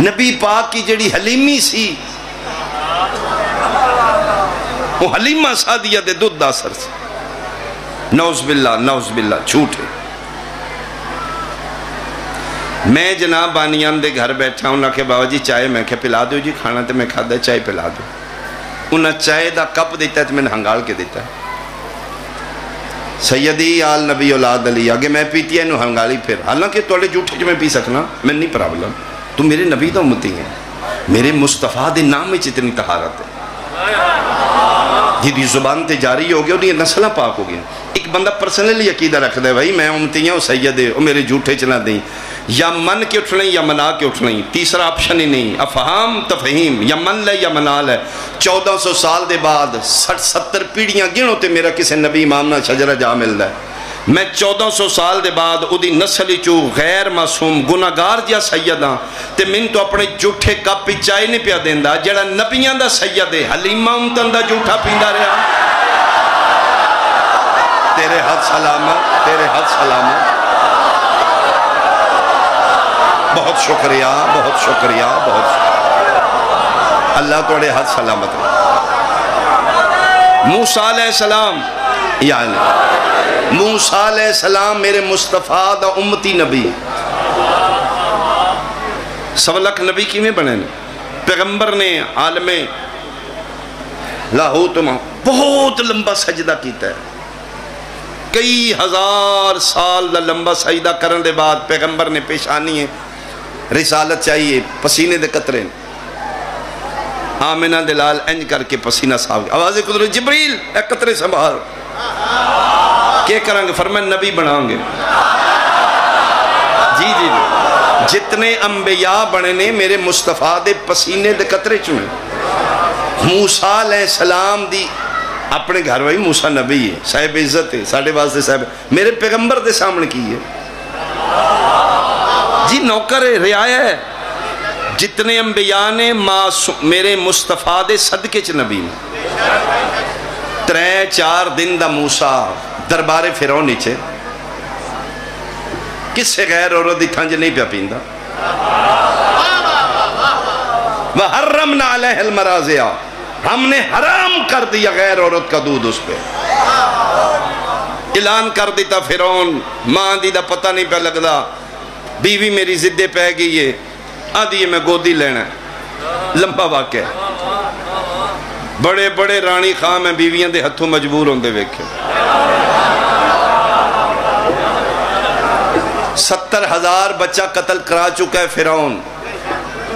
نبی پاک کی جڑی حلیمی سی وہ حلیمہ سعدیہ دے دودھ دا اثر سی. نعوذ باللہ جھوٹ ہے. میں جناب بانیان دے گھر بیٹھا ہوں، کہ بابا جی چائے، میں کہ پلا دو جی، کھانا تے میں کھا دے، چائے پلا دو. انہاں چائے دا کپ دیتا ہے تو میں نے ہنگال کے دیتا ہے. سیدی آل نبی اولاد علی، آگے میں پیتی ہے انہوں ہنگالی پھر، حالانکہ توڑے جھوٹے جو میں پی سکنا، میں نہیں پرابلم. تو میرے نبی دا امتی ہیں، میرے مصطفیٰ دے نام میں اتنی طہارت ہے. یہ زبان تے جاری ہو گیا، انہیں نسلہ پاک ہو گیا. ایک بندہ پرسنلی عقیدہ رکھ دے بھائی میں امتی ہوں، سید ہے، وہ میرے جھوٹے چلا دیں، یا من کے اٹھنے یا منا کے اٹھنے، تیسرا آپشن ہی نہیں. افہام تفہیم، یا من لے یا منا لے. 1400 سال دے بعد 60-70 پیڑیاں گنو تے میرا کسی نبی امام نہ شجرہ جا ملدا ہے. میں 1400 سال دے بعد اُدی نسلی چو غیر معصوم گناہگار جا سید ہاں تے من تو اپنے جھوٹے کپ چائے نہیں پیا دیندا جڑا نبیاں دا سید ہے. حلیمہ امتن دا جھوٹا پیندا رہا. تیرے ہاتھ سلامت، تیرے ہاتھ سلامت. بہت شکریہ، بہت شکریہ، بہت شکریہ. اللہ توڑے ہاتھ سلامت رہا. موسیٰ علیہ السلام، یعنی موسیٰ علیہ السلام میرے مصطفیٰ دا امتی نبی. سولک نبی کی میں بنے پیغمبر نے عالم لاہوت میں بہت لمبا سجدہ کیتا ہے. کئی ہزار سال دا لمبا سجدہ کرن دے بعد پیغمبر نے پیشانی ہے رسالت چاہیے، پسینے دے قطرے آمینہ دلال انج کر کے پسینہ صاحب آواز قدرت جبریل اے قطرے سنبھال کیا کریں گے؟ فرمائے نبی بناؤں گے. جی جی جی جتنے انبیاء بنے نے میرے مصطفیٰ دے پسینے دے قطرے چنے. موسیٰ علیہ السلام دی اپنے گھر وہی موسیٰ نبی ہے، صاحب عزت ہے، ساڑھے واسطے صاحب میرے پیغمبر دے سامنے کی ہے جی، نوکر ہے، رعایا ہے. جتنے انبیاء نے میرے مصطفیٰ دے صدقے چ نبی نے. 3-4 دن دا موسیٰ دربار فرعون نیچے کس سے غیر عورت دی تھانج نہیں پیا پیندا. وَحَرَّمْنَا عَلَيْهِ الْمَرَازِعَ، ہم نے حرام کر دیا غیر عورت کا دودھ اس پہ. اعلان کر دیتا فرعون، ماں دی دا پتہ نہیں پہ لگدا، بیوی میری زدے پہ گئی ہے، آدھی میں گودی لینا ہے. لمبا واقعہ بڑے بڑے رانی خواہ میں بیویاں دے ہتھوں مجبور ہوندے ویکھے. 70,000 بچہ قتل کرا چکا ہے فرعون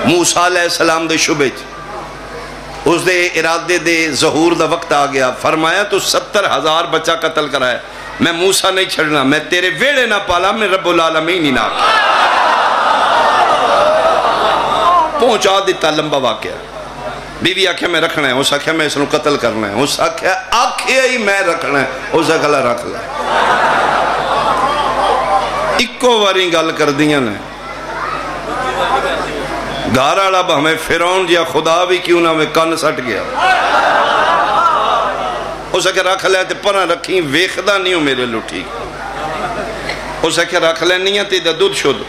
موسیٰ علیہ السلام دے شبے. اس دے ارادے دے ظہور دا وقت آ گیا. فرمایا تو 70,000 بچہ قتل کرا ہے، میں موسیٰ نہیں چھڑنا، میں تیرے ویڑے نہ پالا، میں رب العالمین ہی نہ پہنچا دیتا. لمبا واقعہ. بیوی آکھیا میں رکھنا ہے، اس آکھیا میں اس نے قتل کرنا ہے، اس آکھیا آکھیا ہی میں رکھنا ہے، اس آکھیا رکھ لے. اکو واری گل کر دیاں نے گھارا لب ہمیں فرعون جیا خدا بھی کیوں نہ ہمیں کن سٹ گیا. اس آکھیا رکھ لے تے پرہ رکھیں ویخدہ نہیں ہوں میرے لٹھی. اس آکھیا رکھ لے نہیں تے دا دودھ شد.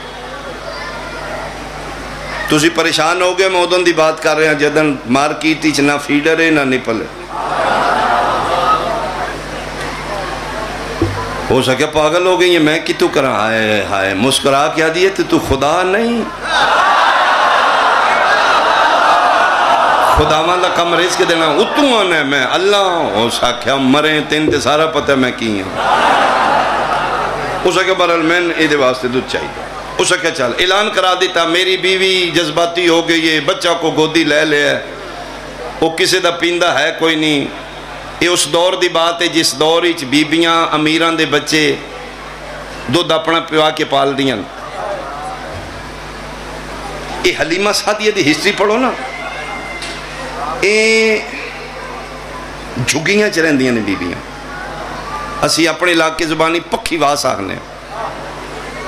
تُسی پریشان ہو گئے، میں ادھن دی بات کر رہے ہیں جدن مارکیٹی چ نہ فیڈر ہے نہ نپل ہے. ہو سکے پاگل ہو گئی ہیں، میں کی تو کرا ہائے ہائے مسکرا کیا دیئے تو خدا نہیں. خدا ماندہ کم رزق دینا اتوں آنا ہے میں اللہ. ہو سکے مریں تین تے سارا پتہ میں کی ہیں. ہو سکے برحال میں ایدے واسطے دودھ چاہیے. اس کے چل اعلان کرا دیتا میری بیوی جذباتی ہو گئی ہے، بچہ کو گودی لے لے ہے، وہ کسی دا پیندہ ہے کوئی نہیں. یہ اس دور دی بات ہے جس دور ہی بیبیاں امیران دے بچے دودھ اپنا پیوا کے پال دیاں. یہ حلیمہ سعدیہ دی ہسٹری پڑھو نا، یہ جھگیاں چرین دیاں نے بیبیاں. اسی اپنے علاقے زبانی پکھی واس آگنے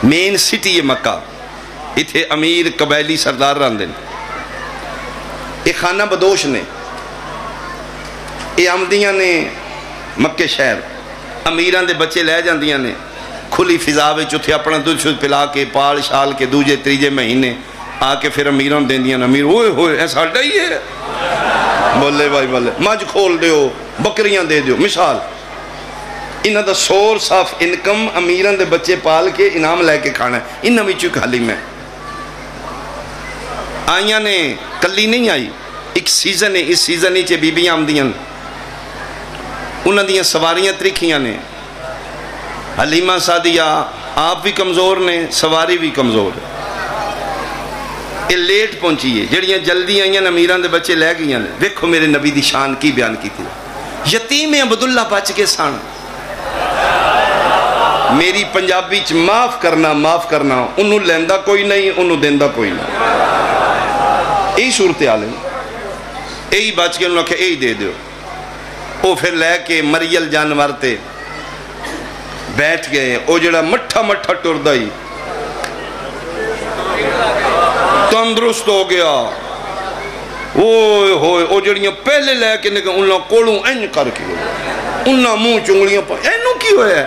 مین سٹی ہے مکہ، اتھے امیر قبیلی سردار راندے. یہ خانہ بدوش نے، یہ آمدیاں نے مکہ شہر، امیران دے بچے لے جاندیاں نے کھلی فضا وچ اتھے اپنا دودھ شد پلا کے پال شال کے دوجے تریجے مہینے آ کے پھر امیران دیں دیاں امیر ہوئے ہوئے ایسا ڈا ہی ہے بولے بھائی بولے مجھ کھول دیو بکریاں دے دیو مثال انہاں دا سورس آف انکم امیران دے بچے پال کے انعام لے کے کھانا ہے انہاں بھی چک حلیم ہے آئیاں نے کلی نہیں آئی ایک سیزن ہے اس سیزن ہی چے بی بیاں آمدیاں انہاں دیاں سواریاں ترکھیاں نے حلیمہ سعدیہ آپ بھی کمزور نے سواری بھی کمزور ہے یہ لیٹ پہنچی ہے جڑیاں جلدی آئیاں امیران دے بچے لے گئیاں نے دیکھو میرے نبی دی شان کی بیان کی تھی یتیم عبداللہ بچ کے سان میری پنجابی چ معاف کرنا انہوں لیندہ کوئی نہیں انہوں دیندہ کوئی نہیں یہی صورتحال ہے یہی بچ کے انہوں نے کہا یہی دے دیو وہ پھر لے کے مریل جانور تے بیٹھ گئے وہ جڑا مٹھا مٹھا ٹردہ ہی تندرست ہو گیا اوہ ہوئے او جڑیاں پہلے لے کے نکل انہاں کوڑوں این کر کے انہاں منہ چنگلیاں پا اینو کی ہوئے ہے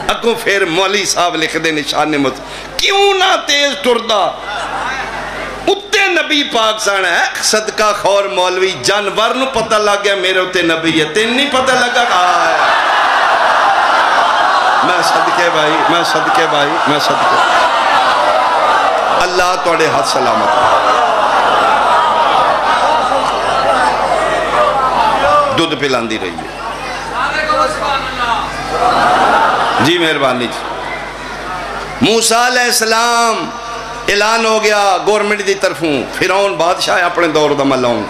اکو پھر مولی صاحب لکھ دے نشان مت کیوں نہ تیز ٹردہ اتے نبی پاک سانا ہے صدقہ خور مولوی جانور نو پتہ لگ گیا میرے اتے نبی ہے تین نہیں پتہ لگا کہا ہے میں صدقے بھائی اللہ توڑے ہاتھ سلامت دودھ پلاندی رہی ہے جی مہربانی جی موسیٰ علیہ السلام اعلان ہو گیا گورنمنٹ دی طرفوں فرعون بادشاہ اپنے دور دا ملاؤں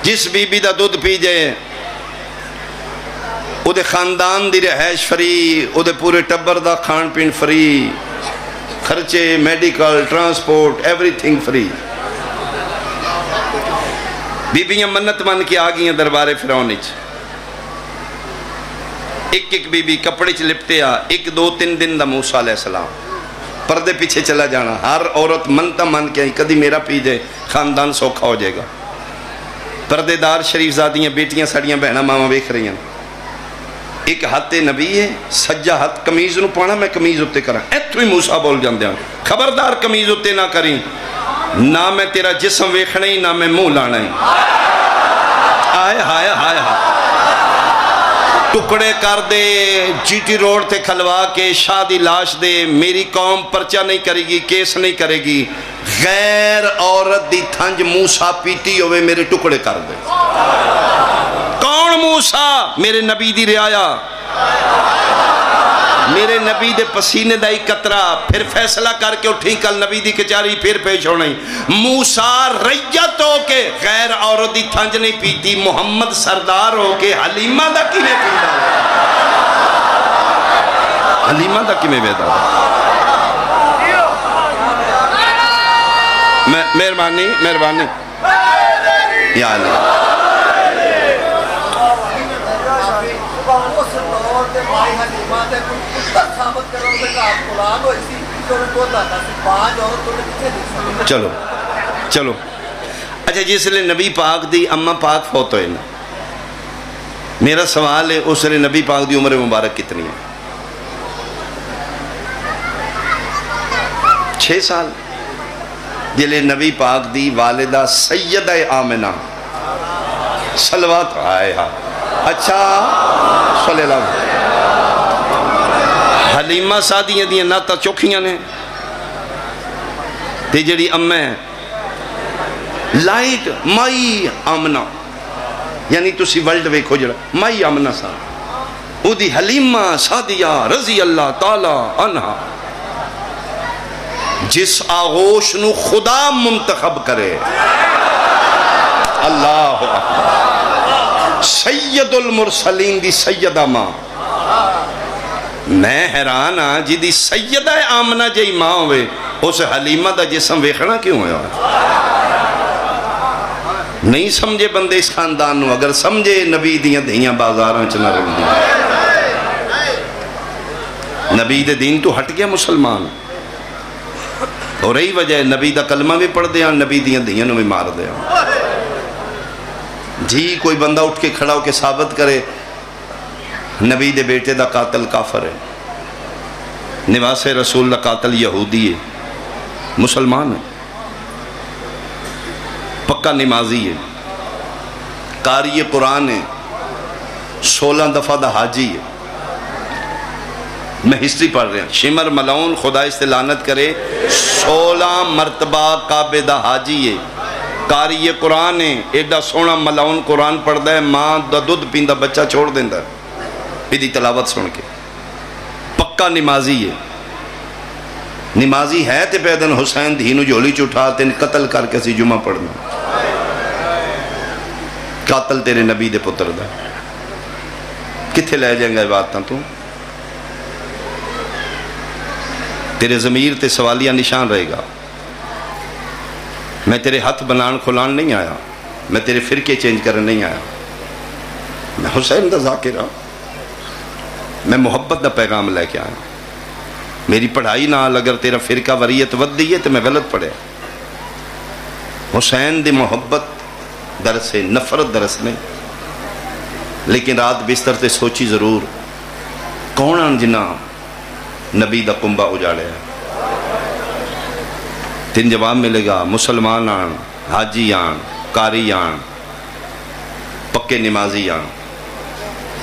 جس بی بی دا دودھ پی جائے او دے خاندان دی رہائش فری او دے پورے ٹبر دا کھان پین فری خرچے medical transport every thing free بی بیاں منت من کے آگئیں دربار فرعون اچ ایک بی بی کپڑے چ لپٹے آ ایک دو تین دن دا موسیٰ علیہ السلام پردے پیچھے چلا جانا ہر عورت منتا من کے کدی میرا پی جائے خاندان سوکھا ہو جائے گا پردے دار شریف زادیاں بیٹیاں سڑیاں بہنہ ماما بیکھ رہی ہیں ایک ہاتھ نبی ہے سجا ہاتھ کمیز نو پانا میں کمیز اتے کرا ایتھو ہی موسیٰ بول جاندے ہیں خبردار کمیز اتے نہ کریں نہ میں تیرا جسم ویکھنا ہی نہ میں منہ لانا ہی آئے ہائے ہائے ہائے ٹکڑے کر دے جی ٹی روڈ تے کھلوا کے شادی لاش دے میری قوم پرچہ نہیں کرے گی کیس نہیں کرے گی غیر عورت دی تھنج موسیٰ پیتی ہوئے میرے ٹکڑے کر دے کون موسیٰ میرے نبی دی رعایا میرے نبی دے پسینے دا ایک قطرہ پھر فیصلہ کر کے اٹھی کل نبی دی کچاری پھر پیش ہونا ہی موسیٰ ریت ہو کے غیر عورت دی تھنج نہیں پیتی محمد سردار ہو کے حلیمہ دا کی میں پیدا حلیمہ دا کی میں پیدا مہربانی یا اللہ چلو اچھا جس لئے نبی پاک دی اممہ پاک فوت ہوئے نا میرا سوال ہے اس لئے نبی پاک دی عمر مبارک کتنی ہے 6 سال جلے نبی پاک دی والدہ سیدہ آمنہ صلوات آئے ہاں اچھا صلی اللہ علیہ وسلم حلیمہ سعدیہ دیاں ناتا چوکھیاں نے تے جڑی امیں لائٹ مائی آمنہ یعنی تسی ورلڈ ویکھو جڑا مائی آمنہ سا او دی حلیمہ سعدیہ رضی اللہ تعالی عنہ جس آغوش نو خدا منتخب کرے اللہ اکبر سید المرسلین دی سیدہ ماں میں حیران ہاں جی دی سیدہ آمنہ جی ماں ہوئے اس حلیمہ دا جسم ویکھنا کیوں ہویا نہیں سمجھے بندے اس خاندان نو اگر سمجھے نبی دیاں دیاں بازاراں چنا رہی دیا نبی دے دین تو ہٹ گیا مسلمان اور رہی وجہ نبی دا کلمہ بھی پڑھ دیا نبی دیاں دیاں نو بھی مار دیا جی کوئی بندہ اٹھ کے کھڑا ہو کے ثابت کرے نبی دے بیٹے دا قاتل کافر ہے نواس رسول دا قاتل یہودی ہے مسلمان ہے پکا نمازی ہے، قاری قرآن ہے، 16 دفعہ دا حاجی ہے۔ میں ہسٹری پڑھ رہا ہوں، شمر ملعون خدا اس سے لعنت کرے 16 مرتبہ کعبے دا حاجی ہے، قاری قرآن ہے، ایڈا سونا ملعون قرآن پڑھدا ہے، ماں دا دودھ پیندا بچہ چھوڑ دیندا ایدی تلاوت سن کے۔ پکا نمازی ہے، نمازی ہے تے پیدن حسین دھی نو جھولی چٹھا تین قتل کر کے سی جمعہ پڑھنا، قاتل تیرے نبی دے پتر دا، کتھے لے جائیں گا یہ باتاں تو؟ تیرے ضمیر تے سوالیہ نشان رہے گا۔ میں تیرے ہاتھ بنان کھلان نہیں آیا، میں تیرے فرقے چینج کرنے نہیں آیا، میں حسین دا ذاکر ہوں، میں محبت دا پیغام لے کے آیا۔ میری پڑھائی نال اگر تیرا فرقہ وریت ود دی ہے تو میں غلط پڑھے۔ حسین دی محبت درس ہے، نفرت درس نہیں۔ لیکن رات بستر تے سوچی ضرور کون آن جنہ نبی دا قنبہ اجاڑے ہیں؟ تین جواب ملے گا، مسلمان آن، حاجی آن، قاری آن، پکے نمازی آن۔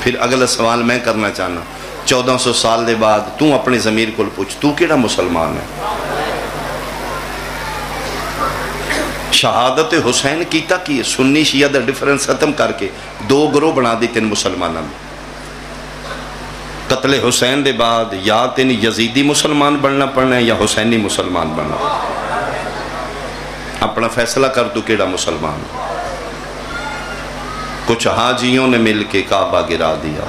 پھر اگلا سوال میں کرنا چاہنا، 1400 سال دے بعد تو اپنے ضمیر کو پوچھ، تو کیڑا مسلمان ہے؟ شہادت حسین کیتا کی سنی شیعہ دا ڈیفرنس ختم کر کے 2 گروہ بنا دی تین مسلمانوں میں۔ قتل حسین دے بعد یا تین یزیدی مسلمان بننا پڑنا ہے یا حسینی مسلمان بننا۔ اپنا فیصلہ کر تو کیڑا مسلمان۔ کچھ حاجیوں نے مل کے کعبہ گرا دیا۔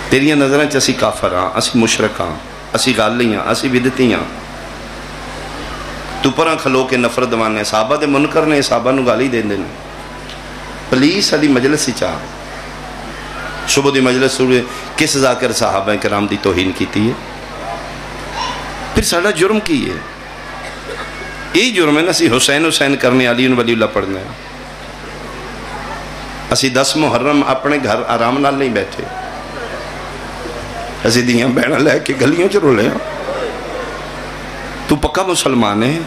تیریاں نظریں اسی کافر ہاں، اسی مشرک ہاں، اسی غالی ہاں، اسی بدعتی ہاں۔ تو پراں کھلو کے نفرت دوانے، صحابہ دے منکر نے صحابہ نو گالی دین دین۔ پلیس علی مجلس ہی چاہ صبح دی مجلس سوڑے کس ذاکر صحابہ کرام دی توہین کیتی ہے؟ پھر ساڑھا جرم کی ہے، یہی جرم ہے نا، اسی حسین حسین کرنے، علی ولی اللہ پڑھنا ہے۔ اسی 10 محرم اپنے گھر آرام نال نہیں بیٹھے، اسی دیاں بہنہ لے کے گلیوں چ رولے ہیں۔ تو پکا مسلمان ہے،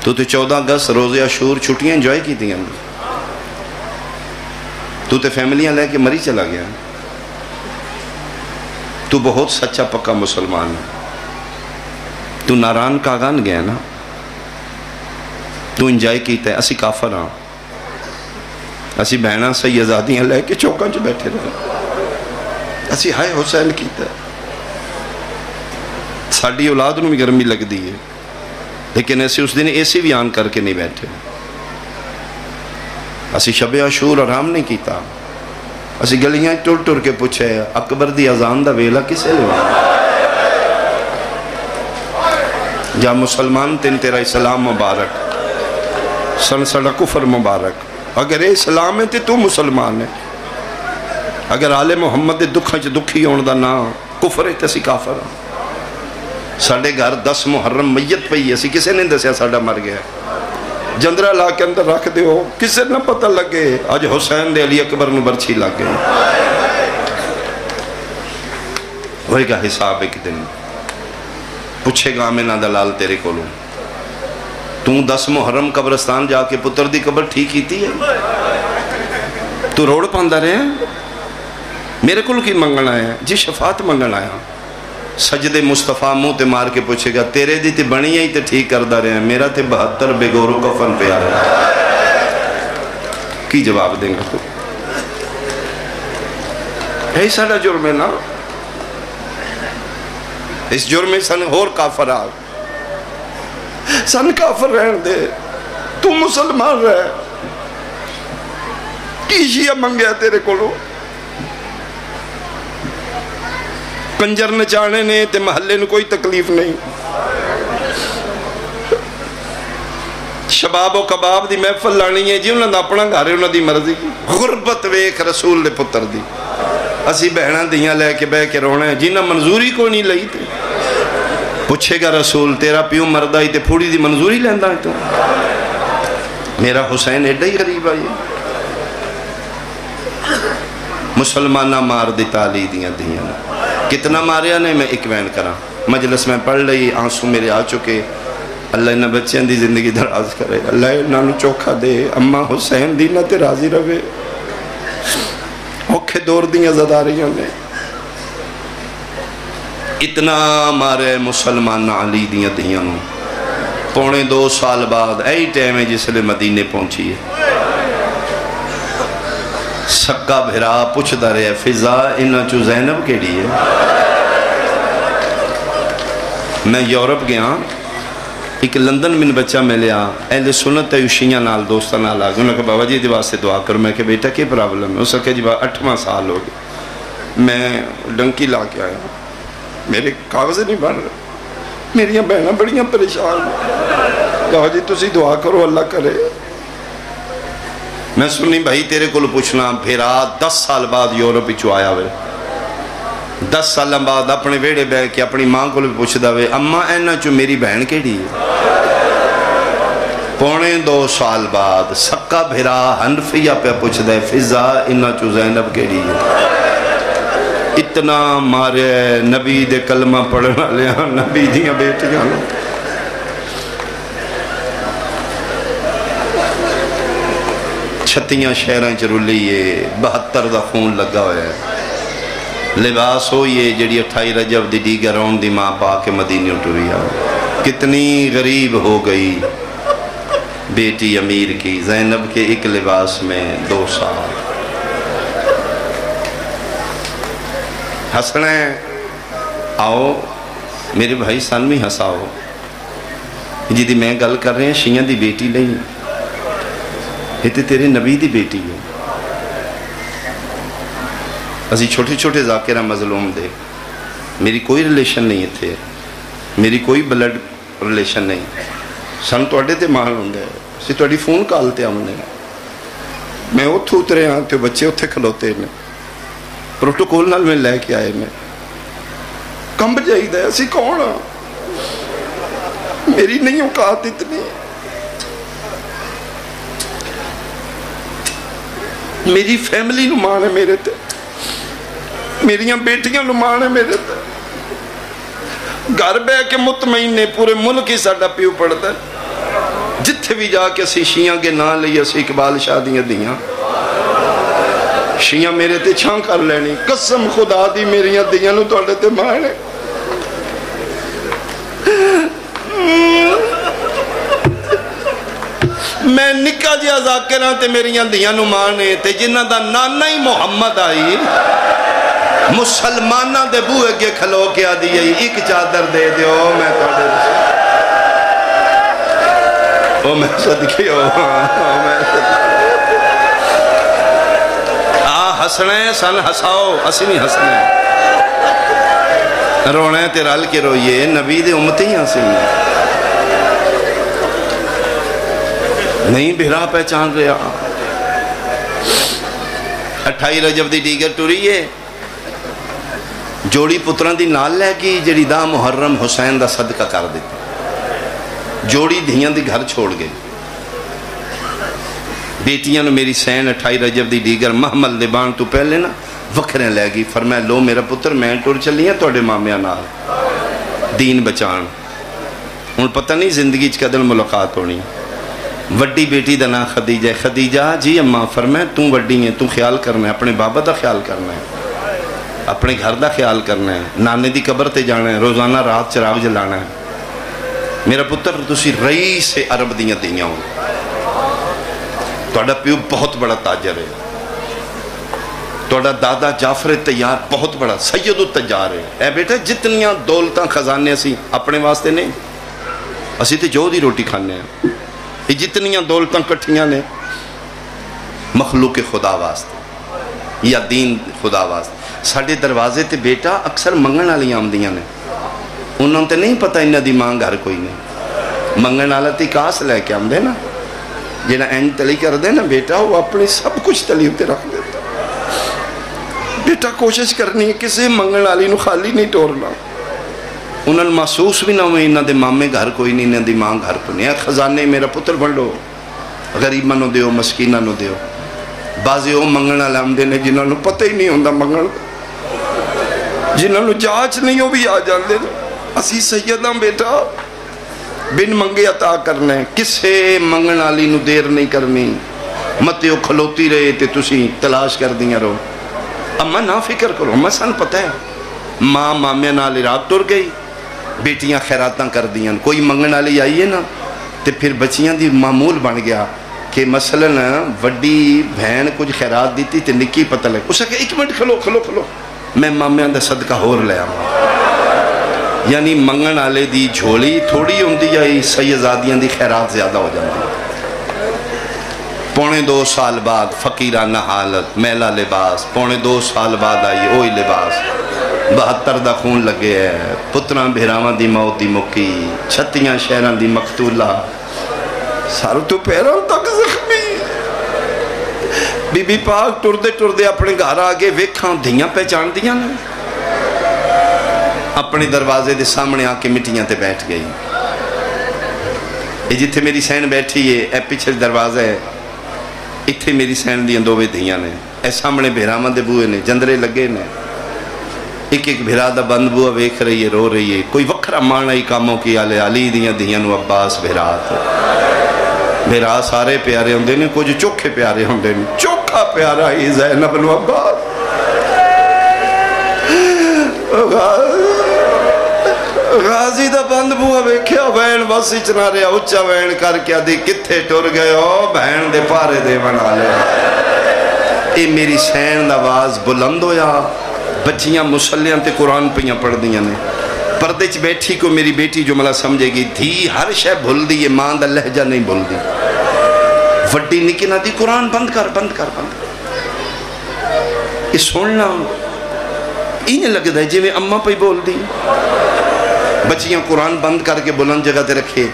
تو 14 اگست روز عاشور چھٹیاں انجوائے کی تھیں، تو تے فیملیاں لے کے مری چلا گیا۔ تو بہت سچا پکا مسلمان ہے۔ تو ناران کاغان گیا نا، تو انجوائے کیتا ہے۔ اسی کافر ہاں، اسی بہنہ سیدزادیاں لے کے چوکاں چ بیٹھے رہے، اسی ہائے حسین کیتا ہے۔ ساڑھی اولاد نو بھی گرمی لگ دی ہے، لیکن ایسے اس دن ایسی بھی آن کر کے نہیں بیٹھے۔ اسی شب عاشور آرام نہیں کیتا، اسی گلیاں ٹر ٹر کے پوچھے اکبر دی اذان دا ویلا کسے لوا؟ جا مسلمان تین تیرا اسلام مبارک، سن سڑا کفر مبارک۔ اگر اے اسلام ہے تو مسلمان ہے، اگر آل محمد دے دکھاں چ دکھی ہون دا نا کفر ہے تے اسی کافر ہاں۔ ساڑھے گھر 10 محرم میت پئی، اسی کسے نے دسیا ساڑھا مر گیا، جندرہ لا کے اندر رکھ دے ہو، کسے نہ پتہ لگے آج حسین دے علی اکبر نو برچھی لگ گئے۔ وہی کا حساب ایک دن پوچھے گا میں نہ دلال تیرے کو لوں، تو 10 محرم قبرستان جا کے پتر دی قبر ٹھیک کیتی ہے؟ تو روڑ پاندہ رہے ہیں، میرے کو کی منگنا ہے؟ جی شفاعت منگنا ہے۔ سجدے مصطفیٰ منہ تے مار کے پوچھے گا تیرے دی تے بنی ہی تے ٹھیک کردہ رہے ہیں، میرا تے 72 بے گورو کفن پہ آ رہا ہے، کی جواب دیں گا تو؟ یہی ساڑھا جرم ہے نا، اس جرم میں سن اور کافر آ سن کافر رہن دے، تو مسلمان رہ، کی شیعہ منگیا تیرے کو لو؟ کنجر نچانے نے تے محلے نے کوئی تکلیف نہیں، شباب و کباب دی محفل لانی ہے جی، انہوں نے اپنا گھر ہے، انہوں دی مرضی، غربت ویک رسول دے پتر دی، اسی بہنہ دیاں لے کے بہ کے رونا ہے، جنہ منظوری کو نہیں لئی تھی۔ پوچھے گا رسول تیرا پیو مردہ ہی تے پھوڑی دی منظوری لیندہ ہے تو؟ میرا حسین ایڈا ہی غریب آئی، مسلمانہ مار دی تالی دیاں دیاں، کتنا ماریا نے میں ایک وین کرا، مجلس میں پڑھ لئی، آنسو میرے آ چکے، اللہ انہاں بچیاں دی زندگی دراز کرے، اللہ انہاں چوکھا دے، اما حسین دی نہ تے راضی رہے، اوکھے دور دیاں زداریاں نے اتنا مارے مسلمان علی دیاں دیاں نو 2.25 سال بعد ایہی ٹائم ہے جس لئے مدینے پہنچی ہے، سکا بھرا پوچھ دا رہے فضا انہاں چو زینب کیڑی ہے؟ میں یورپ گیا، ایک لندن میں بچہ میں لیا، اہل سنت ہے شیعہ نال دوستہ نال آگے، انہوں نے کہا بابا جی دی واسطے دعا کرو، میں کہا بیٹا کیا پرابلم ہے؟ اس نے کہا جی 8واں سال ہو گیا میں ڈنکی لا کے آیا، میرے کاغذ نہیں بن رہے، میری بہنیں بڑیاں پریشان، کہا جی تسی دعا کرو اللہ کرے۔ میں سنی بھائی تیرے کو پوچھنا پھرا 10 سال بعد یورپ چو آیا ہوئے، 10 سال بعد اپنے ویڑے بے کے اپنی ماں کو پوچھ دے اما اینا چو میری بہن کیڑی ہے؟ 2.25 سال بعد سکا بھرا حنفیہ پہ پوچھ دے فضا اینا چو زینب کیڑی ہے؟ اتنا مارے نبی دے کلمہ پڑھنا لیا نبی دیاں بیٹیاں، چھتیاں شہریں چرولیے 72 دا خون لگا ہوئے ہیں، لباس ہوئیے جڑی 28 رجب دی دیگر رون دی ماں پا کے مدینے اٹھوئی آئے، کتنی غریب ہو گئی بیٹی امیر کی، زینب کے ایک لباس میں 2 سال۔ ہسنے آؤ میرے بھائی سن بھی ہساؤ، جی دی میں گل کر رہے ہیں شیعہ دی بیٹی نہیں، یہ تے تیرے نبی دی بیٹی ہے۔ اسی چھوٹے چھوٹے ذاکرہ مظلوم دے، میری کوئی ریلیشن نہیں تھے، میری کوئی بلڈ ریلیشن نہیں، سن توڑے تے مال ہوں گے، اسی توڑی فون کالتے ہم نے، میں اتھو اترے ہاں تے بچے اتھے کھلوتے ہیں، پروٹوکول نال میں لے کے آئے میں کمب جائی دے اسی کون ہاں، میری نہیں اوقات اتنی، میری فیملی نمان ہے میرے تے، میریاں بیٹیاں نمان ہے میرے تے، گھر بے کے مطمئن نے پورے ملک ہی ساڑھا پیو پڑتا ہے، جتھے بھی جا کے اسی شیعہ کے نام لئی اسی اقبال شادیاں دیاں، شیعہ میرے تے چھان کر لینی، قسم خدا دی میریاں دیاں نو توڑے تے مانے، میں نکا جیا ذاکرہ تے میریاں دیاں نو مانے تے جنہ دا نانا ہی محمد آئی، مسلمانہ دے بوئے کے کھلو کیا دیئے ایک چادر دے دیو میں توڑے رسول او میں صدقی ہو میں صدقی ہسنے سن ہساؤ اسی نہیں ہسنے رونے تے رل کے روئیے نبی دے امتی ہاں سی نہیں بھیرا پہچان رہا 28 رجب دی دیگر ٹوریے جوڑی پتران دی نال لے گی جڑی دا محرم حسین دا صدقہ کر دیتا جوڑی دھیاں دی گھر چھوڑ گئی بیٹیاں نے میری سین 28 رجب دی دیگر محمل دے بان تو پہلے نا وکھریں لے گی فرمایا لو میرا پتر میں ٹور چلی ہیں توڑے مامیاں نال دین بچان ان پتہ نہیں زندگی چکدل ملاقات ہونی وڈی بیٹی دا نا خدیجہ خدیجہ جی اماں فرمایا تم وڈی ہیں تم خیال کرنا ہے اپنے بابا دا خیال کرنا ہے اپنے گھر دا خیال کرنا ہے نانے دی قبر تے جانا ہے روزانہ رات چراغ جلانا ہے میرا پتر تسی رئیس عرب دیاں دیاں ہوں توڑا پیو بہت بڑا تاجر ہے توڑا دادا جعفر تیار بہت بڑا سید التجار ہے اے بیٹا جتنیاں دولتاں خزانے اسی اپنے واسطے نہیں اسی تے جو دی روٹی کھانے ہیں یہ جتنیاں دولتاں کٹھیاں نے مخلوق خدا واسطے یا دین خدا واسطے ساڑھے دروازے تے بیٹا اکثر منگن والی آمدیاں نے انہوں تے نہیں پتہ انہاں دی ماں گھر کوئی نہیں منگن والا تے کاس لے کے آمدے نا جنہ اینڈ تلی کر دے نا بیٹا وہ اپنی سب کچھ تلی ہوتے رکھ دیتا بیٹا کوشش کرنی ہے کسی منگن والی نو خالی نہیں ٹورنا انہوں نے محسوس بھی نہ ہوئے انہاں دے مامے گھر کوئی نہیں انہاں دی ماں گھر کو نہیں خزانے میرا پتر بڑھو غریبہ نو دیو مسکینہ نو دیو بعضی او منگن والے آمدے نے جنہوں نے پتہ ہی نہیں ہوندہ منگن جنہوں نے جاچ نہیں ہو بھی آ جاندے اسی سیداں بیٹا بن منگے عطا کرنا ہے، کسے منگن والی نو دیر نہیں کرنی، متے وہ کھلوتی رہے تے تسی تلاش کر دیا رہو۔ اما نہ فکر کرو، اما سن پتہ ہے ماں مامے نال عراق ٹر گئی، بیٹیاں خیراتاں کر دیاں، کوئی منگن والی آئی ہے نا تے پھر بچیاں دی معمول بن گیا کہ مثلا وڈی بہن کچھ خیرات دیتی تے نکی پتہ لگ، اسے کہ ایک منٹ کھلو کھلو کھلو میں مامیاں دا صدقہ ہور لے آواں۔ یعنی منگن والے دی جھولی تھوڑی ہوندی ہے، سیدزادیاں دی خیرات زیادہ ہو جاتی ہے۔ پونے 2 سال بعد فقیرانہ حالت، میلا لباس، پونے 2 سال بعد آئی اوہی لباس، 72 دا خون لگے ہے، پتراں بھیراواں دی موت دی مکی، 36 شہراں دی مقتولہ، سارو تو پیروں تک زخمی۔ بی بی پاک ٹر دے اپنے گھر آگے ویکھاں دھیاں پہچان دیاں نا، اپنے دروازے دے سامنے آ کے مٹیاں تے بیٹھ گئی۔ یہ جتھے میری سین بیٹھی ہے، اے پیچھے دروازہ ہے، اتھے میری سین دیاں دوویں دھیاں نے، اے سامنے بھیراواں دے بوئے نے، جندرے لگے نے، ایک ایک بھیرا دا بند بوا ویکھ رہی ہے، رو رہی ہے، کوئی وکھرا مانا ہی کاموں کی آلے علی دیاں دھیاں نو عباس بھیرا سارے پیارے ہوندے نے، کچھ چوکھے پیارے ہوندے نے، چوکھا پیارا ہی زینب نو عباس۔ غازی دا بند بوا ویکھیا، وین بس اچنا رہا، اچھا وین کر کے دی کتھے ٹر گئے ہو، بہن دے پارے دے بنا لے۔ اے میری سین دا آواز بلند ہویا، بچیاں مسلیاں تے قرآن پہیاں پڑھ دیاں نے، پردے چ بیٹھی کو میری بیٹی جملہ سمجھے گی، دھی ہر شے بھول دی، یہ ماں دا لہجہ نہیں بھول دی، وڈی نکی نہ دی قرآن بند کر بند کر بند کر۔ یہ سننا انہیں لگ دا ہے جی میں اممہ پہ بول دی۔ بچیاں قرآن بند کر کے بلند جگہ تے رکھے،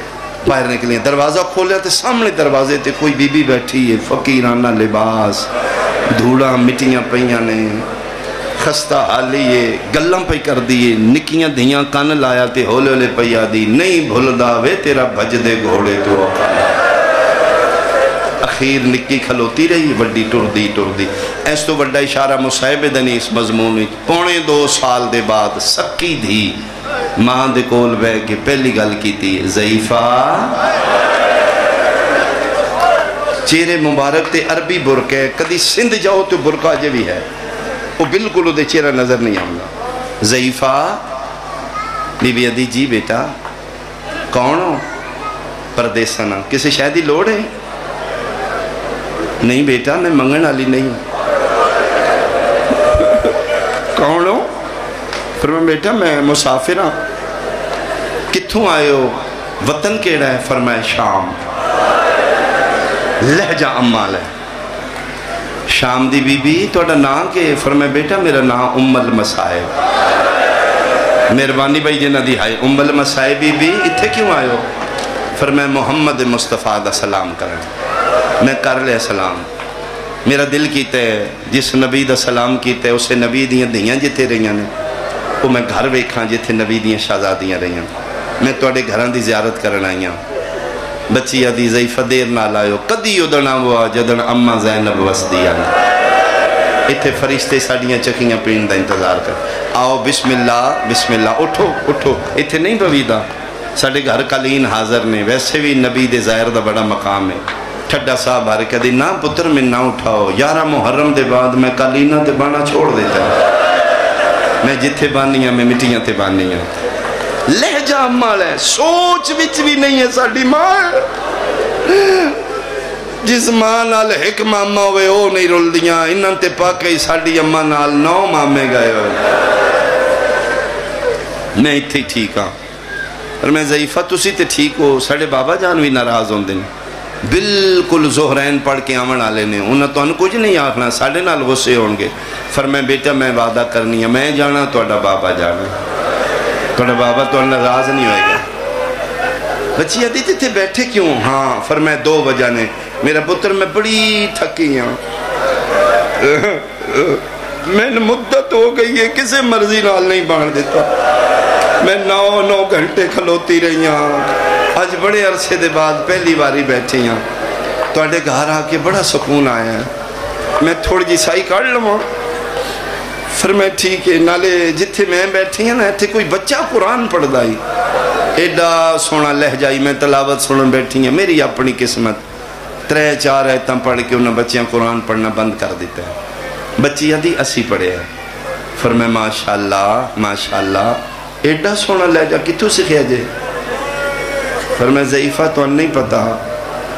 باہر نکلیں، دروازہ کھولیا تے سامنے دروازے تے کوئی بی بی بیٹھی ہے، فقیرانہ لباس، دھوڑا مٹیاں پہیاں نے، خستہ حالی ہے، گلاں پہ کر دیئے، نکیاں دھیاں کان لایا تے ہولے ہولے پیا دی، نہیں بھولدا وے تیرا بھج دے گھوڑے تو اکالا۔ اخیر نکی کھلوتی رہی، وڈی ٹر دی۔ ایس تو وڈا اشارہ مصاحبے دنی اس مضمون، پونے 2 سال دے بعد سکی دھی ماں دے کول بے کے پہلی گل کی تھی، ضعیفہ چہرے مبارک تے عربی برکے، کدی سندھ جاؤ تو برکہ جے بھی ہے، وہ بالکل دے چہرہ نظر نہیں آؤں۔ ضعیفہ بی بی ادھی جی بیٹا کون ہو؟ پردیسانہ، کسی شاید ہی لوڑ ہے؟ نہیں بیٹا میں منگن والی نہیں ہوں۔ کون ہو؟ فرمایا بیٹا میں مسافر ہاں۔ کتھوں آئے ہو؟ وطن کیڑا ہے؟ فرمایا شام۔ لہجہ امال ہے۔ شام دی بی بی توڑا نام کے؟ فرمایا بیٹا میرا نام ام المصائب۔ مہربانی بھائی جنہ دی ہائی ام المصائب بی بی اتھے کیوں آئے ہو؟ فرمایا محمد مصطفیٰ دا سلام کریں۔ میں کر لے سلام، میرا دل کیتا ہے جس نبی دا سلام کیتا ہے اسے نبی دیاں دیاں جتے رہیاں نے، وہ میں گھر ویکھاں جتے نبی دیاں شہزادیاں رہیاں، میں توڑے گھران دی زیارت کرنا آئیاں۔ بچی آدھی ضعیفہ دیر نہ لائیو، کدی ادھنا ہوا جدن اممہ زینب وسدی آنا، اتھے فرشتے ساڑیاں چکیاں پین دا انتظار کر، آؤ بسم اللہ، اٹھو اٹھو، اتھے نہیں بویدہ، ساڑے گھر قالین حاضر نے، ویسے بھی نبی دے ظاہر دا بڑا مقام ہے۔ ٹھڈا صاحب آرے کہا دی نا پتر میں نہ اٹھاؤ، 11 محرم دے بعد میں قالینہ تے بانا چھوڑ دیتا ہے، میں جتھے بانیاں میں مٹیاں تے بانیاں۔ لہجہ امال ہے، سوچ وچ بھی نہیں ہے ساڑی ماں، جس ماں نال ایک ماما ہوئے او نہیں رول دیاں، انہاں تے پاکے ساڑی اماں نال 9 مامے گئے ہوئے۔ میں اتھے ٹھیک ہاں، اور میں ضعیفہ تسی تے ٹھیک ہو، ساڑے بابا جان بھی ناراض ہوں دن، بالکل زہرین پڑھ کے آمن آلے نے، انہاں تو انہوں کچھ نہیں آکھنا، ساڑے نال غصے ہونگے۔ فرمائے بیٹا میں وعدہ کرنی ہے، میں جانا توڑا بابا جانا، توڑا بابا تو ناراض نہیں ہوئے گا۔ بچی آدھی تھے بیٹھے کیوں؟ ہاں فرمائے 2 وجہ نے، میرا پتر میں بڑی تھکی ہوں، میں مدت ہو گئی ہے کسے مرضی نال نہیں بان دیتا، میں 9 گھنٹے کھلوتی رہی ہوں، آج بڑے عرصے دے بعد پہلی باری بیٹھی ہوں، تو آڈے گھر آکے بڑا سکون آیا ہے، میں تھوڑی جی سائی کر لوں۔ فرمائے ٹھیک ہے، نالے جتھے میں بیٹھی ہیں نا ایتھے کوئی بچہ قرآن پڑھ دائی، ایڈا سونا لہجائی میں تلاوت سنن بیٹھی ہیں میری اپنی قسمت 3-4 آیتاں پڑھ کے انہوں بچیاں قرآن پڑھنا بند کر دیتا ہے بچی آدھی اسی پڑھے ہیں فرمائے ماشاءاللہ ایڈا سونا لہجا کتوں سکھیا جے فرمائے ضعیفہ تو نہیں پتا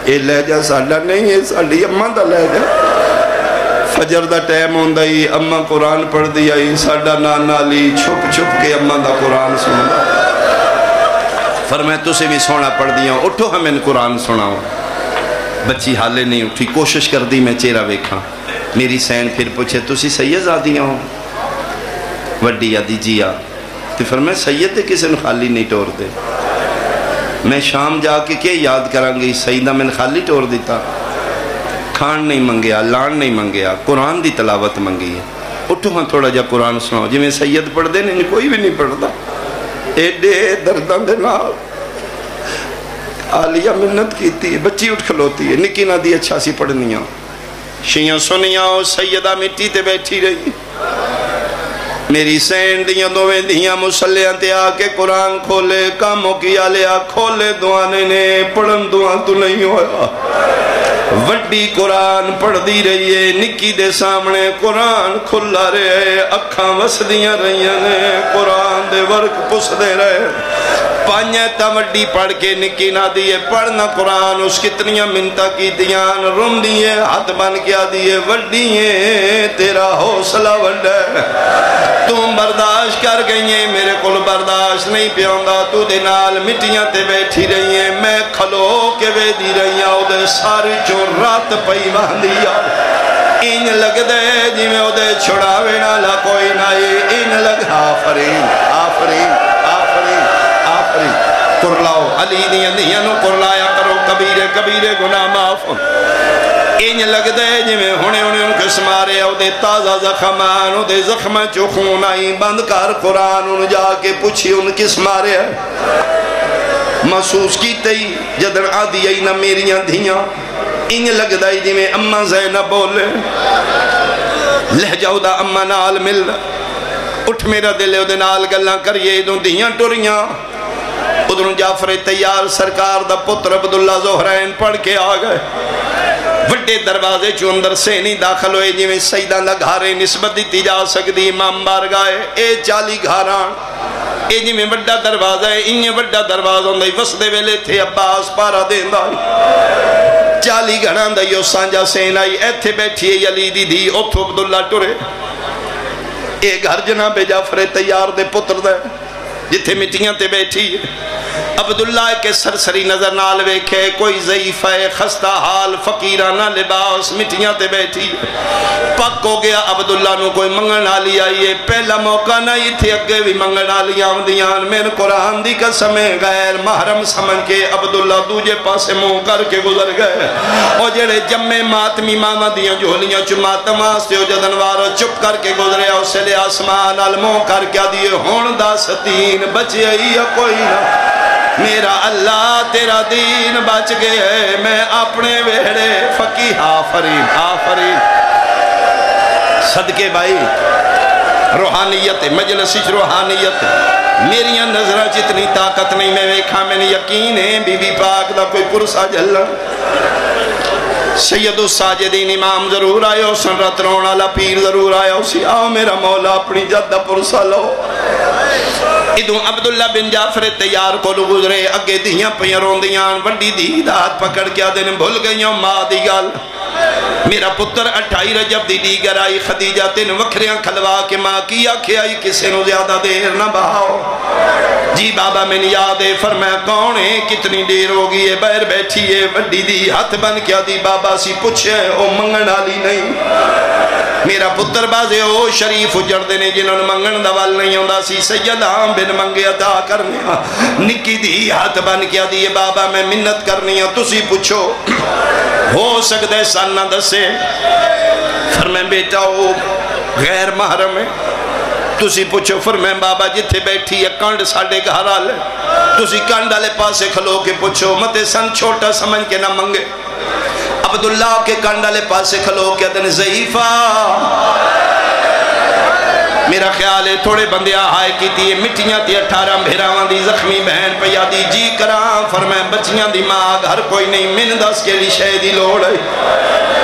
اے لہجا ساڑھا نہیں ہے ساڑھی اممہ دا لہجا فجر دا ٹائم ہوندہ ہی اممہ قرآن پڑھ دیا ہی ساڑھا نانا لی چھپ کے اممہ دا قرآن سننا فرمائے تُسے بھی سونا پڑھ دیا اٹھو ہمیں قرآن سناؤ بچی حالے نہیں اٹھی کوشش کر دی میں چہرہ ویکھاں میری سین پھر پوچھے تُسی سید آدیاں ہو وڈی آدھی جیا تو فرمائے سید کسے نے خالی نہیں ٹور دے میں شام جا کے کیا یاد کریں گی سیدہ میں نے خالی ٹور دیتا کھان نہیں منگیا لان نہیں منگیا قرآن دی تلاوت منگی ہے اٹھو ہاں تھوڑا جا قرآن سناؤ جی میں سید پڑھ دے نہیں کوئی بھی نہیں پڑھتا ایڈے دردان دے نال آلیہ منت کیتی ہے بچی اٹھ کھلوتی ہے نکی نہ دی اچھا سی پڑھنیاں شیعہ سنیاں سیدہ مٹی تے بیٹھی رہی میری سین دیاں دویں دیاں مسلیاں تے آکے قرآن کھولے کاموں کیا لیا کھولے دعانے نے پڑھن دعا تو نہیں ہویا وڈی قرآن پڑھ دی رہی ہے نکی دے سامنے قرآن کھلا رہے اکھاں وسدیاں رہیاں نے قرآن دے ورک پس دے رہے پانیتا وڈی پڑھ کے نکی نہ دیئے پڑھنا قرآن اس کتنیاں منتہ کی دیان رم دیئے ہاتھ بن کیا دیئے وڈیئے تیرا حوصلہ وڈے تم برداشت کر گئی ہیں میرے کل برداشت نہیں پیوندا تو دے نال مٹیاں تے بیٹھی رہی ہیں میں کھلو کے وے دی رہی ہیں او دے ساری چون رات پئی باندیا ان لگ دے جی میں او دے چھڑاوے نالا کوئی نائی ان لگ آفرین کرلاؤ علی دیاں نو کرلایا کرو کبیرے گناہ معاف این لگ دے جی میں ہونے ان کے سمارے او دے تازہ زخمان او دے زخم چو خون آئی بند کر قرآن ان جا کے پوچھی ان کس مارے ہے محسوس کی تئی جدن آدھی آئی نہ میریاں دھیاں این لگ دے جی میں اممہ زینب بولے لہجہ دا اممہ نال مل اٹھ میرا دلے او دے نال گلاں کریے دوں دھیاں ٹوریاں ادھر جعفر تیار سرکار دا پتر عبداللہ زہرین پڑھ کے آگئے وڈے دروازے چو اندر سے نہیں داخل ہوئے جی میں سیدہ دا گھارے نسبت دیتی جا سکتی امام بارگاہ اے 40 گھاران اے جی میں وڈا دروازہ ہے انہیں وڈا دروازہ ہوندہ وسدے ویلے تھے عباس پارا دین دائی 40 گھران دا یو سانجا سین آئی ایتھے بیٹھیے یلی دی دی اتھو عبداللہ ٹورے اے گھر جناب جعفر تیار دے پتر دے جتھے مٹیاں تے بیٹھی عبداللہ کے سرسری نظر نال ویکھے کوئی ضعیف ہے خستہ حال فقیرانہ لباس مٹیاں تے بیٹھی پک ہو گیا عبداللہ نو کوئی منگن آلی آئیے پہلا موقع نہیں تھے اگے بھی منگن آلی آمدیان میں قرآن دی قسمیں غیر محرم سمجھ کے عبداللہ دوجے پاسے منہ کر کے گزر گئے اور جڑے جمع ماتمی ماما دیاں جھولیاں چو ماتم آستے ہو جدنوارو چپ کر کے گزرے اور سلے آسمان الموں کر کیا دیئے ہون دا ستین بچے ہی کوئی نہ میرا اللہ تیرا دین بچ گئے میں اپنے ویڑے فقیہ آفرین صدقے بھائی روحانیت مجلس روحانیت میریاں نظرہ جتنی طاقت نہیں میں ویکھا میں نے یقین ہے بی بی پاک دا کوئی پرسا جلن سید الساجدین امام ضرور آئے ہو سنرت رون والا پیر ضرور آئے ہو سی آؤ میرا مولا اپنی جدہ پرسا لو ادھوں عبداللہ بن جعفر تیار کو لو گزرے اگے دیاں پیاں روندیاں وڈی دی دات پکڑ کیا دن بھول گئیوں ماں دی گال میرا پتر 28 رجب دی دیگر آئی خدیجہ تین وکھریاں کھلوا کے ماں کی آکھے آئی کسے نو زیادہ دیر نہ بہاؤ جی بابا میں نے یاد ہے فرمایا کون ہے کتنی دیر ہوگی ہے بیر بیٹھی ہے وڈی دی ہاتھ بن کیا دی بابا سی پوچھے او منگن آلی نہیں میرا پتر بازے او شریف اجڑ دینے جنہوں نے منگن دوال نہیں ہوندہ سی سیدہ بن منگے عطا کرنیا نکی دی ہاتھ بن کیا دی بابا میں منت کرنیا تسی پوچھو ہو سکتے سن نہ دسے فرمائیں بیٹا وہ غیر محرم ہے تسی پوچھو فرمائیں بابا جتھے بیٹھی ہے کنڈ ساڑے گھر آلے تسی کنڈ آلے پاسے کھلو کے پوچھو متے سن چھوٹا سمجھ کے نہ منگے عبداللہ کے کنڈ آلے پاسے کھلو کے دن ضعیفہ میرا خیال ہے تھوڑے بندے آہائے کی تھی مٹیاں تی 18 بھیراواں دی زخمی بہن پیا دی جی کرام فرمائے بچیاں دی ماں ہر کوئی نہیں من دس کے لیے شے دی لوڑ ہے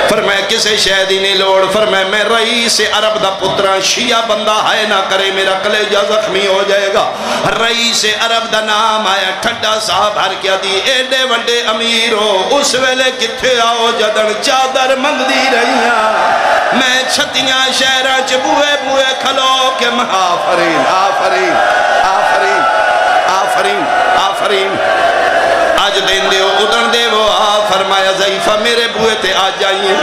فرمائے کسے شے دی نہیں لوڑ فرمائے میں رئیس عرب دا پترا شیعہ بندہ ہے نہ کرے میرا کلیجہ زخمی ہو جائے گا رئیس عرب دا نام آیا ٹھڈا صاحب ہر کیا دی ایڈے وڈے امیر ہو اس ویلے کتھے آؤ جدن چادر منگ دی رہیاں میں چھتیاں شہرہ چبوئے بوئے کھلو کہ آفرین آفرین آفرین آفرین آفرین آج دین دے ہو ادن دے وہ فرمایا ضعیفہ میرے بوئے تے آج جائیے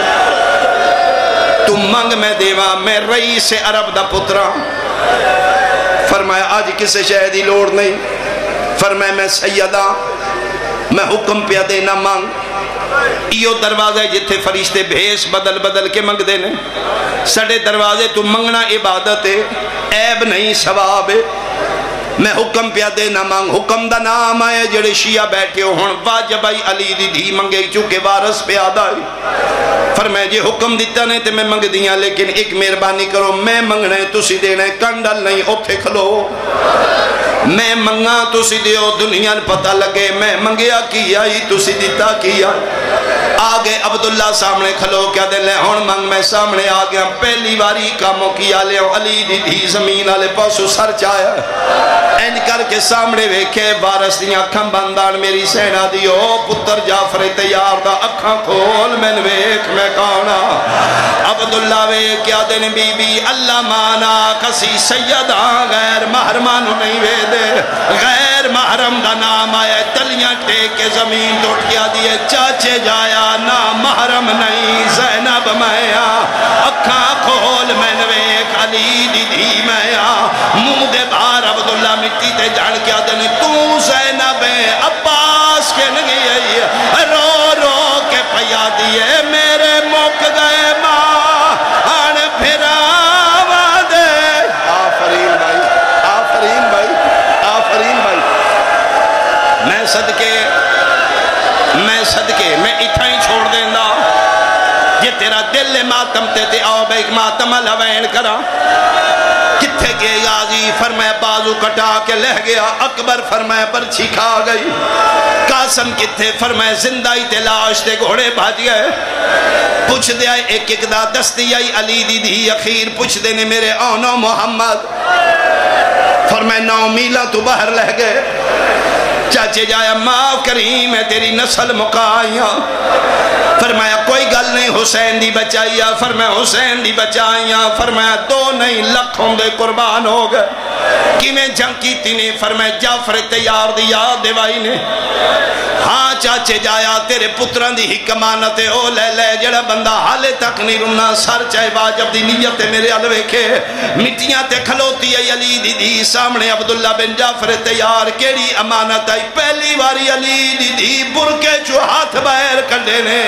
تم منگ میں دیوا میں رئیس عرب دا پترا فرمایا آج کسے شہدی لوڑ نہیں فرمایا میں سیدہ میں حکم پیا دینا مانگ ایو دروازے جتھے فرشتے بھیس بدل بدل کے منگ دینے سڑے دروازے تو منگنا عبادت ہے عیب نہیں ثواب ہے میں حکم پیا دینا مانگ حکم دا نام آئے جڑے شیعہ بیٹھے ہو ہن واجب آئی علی دی دھی منگے چونکہ وارث پہ آدھا ہے فرمائے جی حکم دیتا نہیں تے میں منگ دیاں لیکن ایک مہربانی کرو میں منگنا ہے تسی دینا ہے کنڈل نہیں اوتھے کھلو میں منگا تسی دیو دنیا پتہ لگے میں منگیا کیا ہی تسی دیتا کیا آگے عبداللہ سامنے کھلو کیا دے لے ہون منگ میں سامنے آگیا پہلی باری کاموں کیا لے علی دی دھی زمین آلے پاسو سر چایا این کر کے سامنے ویکھے بارس دیاں کھم بندان میری سینہ دیو پتر جعفر تیار دا اکھاں کھول میں ویکھ میں کانا عبداللہ ویکھ کیا دن بی بی اللہ مانا کسی سیدہ غیر محرمانو نہیں وے دے غیر محرم دا نام آئے تلیاں ٹیک کے زمین توٹ کیا دیئے چاچے جایا نا محرم نہیں زینب میاں اکھاں کھول میں ویکھ علی دی دھی میاں منہ دے بار عبداللہ مٹی تے جان کیا دن تو زینب عباس کے نگئی رو رو کے پیا دیئے میرے موک گئے ماں آن پھرا دے آفرین بھائی آفرین بھائی آفرین بھائی میں صدقے میں اتھائی چھوڑ دیندہ یہ تیرا دل ماتم تے آؤ بے ایک ماتم الہوین کرا کتھے گئے غازی فرمائے بازو کٹا کے لہ گیا اکبر فرمائے پرچھی کھا گئی قاسم کتھے فرمائے زندائی تے لاش تے گھوڑے بھاج گئے پوچھ دیا ایک ایک دا دستی آئی علی دی دی اخیر پوچھ دینے میرے آنو محمد فرمائے 9 میلہ تو باہر لہ گئے چاچے جایا معاف کریم ہے تیری نسل مقائیاں فرمایا کوئی گل نہیں حسین دی بچائیا فرمایا حسین دی بچائیاں فرمایا 2 نہیں لکھوں دے قربان ہو گئے کی میں جنگ کی تینے فرمایا جعفر تیار دی یاد دیوائی نے ہاں چاچے جایا تیرے پتران دی حکمانت او لے لے جڑا بندہ حالے تک نہیں رمنا سر چاہے واجب دی نیت میرے علوے کے مٹیاں تے کھلوتی ہے علی دی دی سامنے عبداللہ بن جعفر تیار کیڑی امانت آئی پہلی باری علی دی دی برکے جو ہاتھ باہر کھڑے نے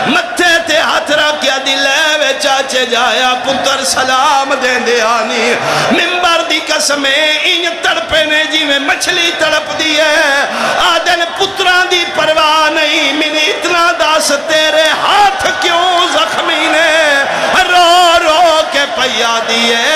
متھے تے ہاتھ رکھیا دی لے وے چاچے جایا پتر سلام دین دے آنی ممبر دی قسمیں ان تڑپے نے جی میں مچھلی تڑپ دی ہے آدن پتران دی پرواہ نہیں من اتنا داس تیرے ہاتھ کیوں زخمی نے رو رو کے پیا دیئے